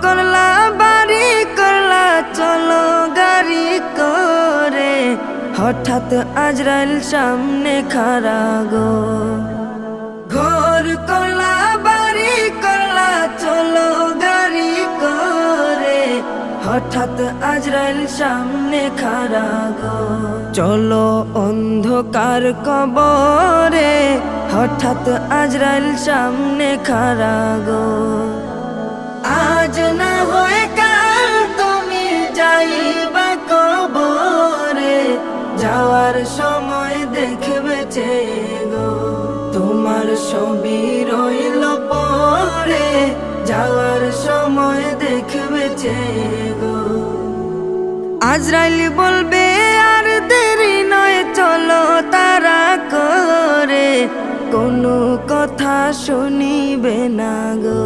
করলা বাড়ি করলা চলো গাড়ি করে, হঠাৎ আজরাইল সামনে খাড়া গো। ঘর করলা বাড়ি করলা চলো গাড়ি করে, হঠাৎ আজরাইল সামনে খাড়া গো। চলো অন্ধকার কবরে, হঠাৎ আজরাইল সামনে খাড়া গো। আজ না হয় কাল তুমি যাইবা কবরে, যাওয়ার সময় দেখবে গো তোমার ছবি রইল পরে, যাওয়ার সময় দেখবে গো। আজরাইল বলবে আর দেরি নয় চলো তারা করে, কোনো কথা শুনিবে না গো।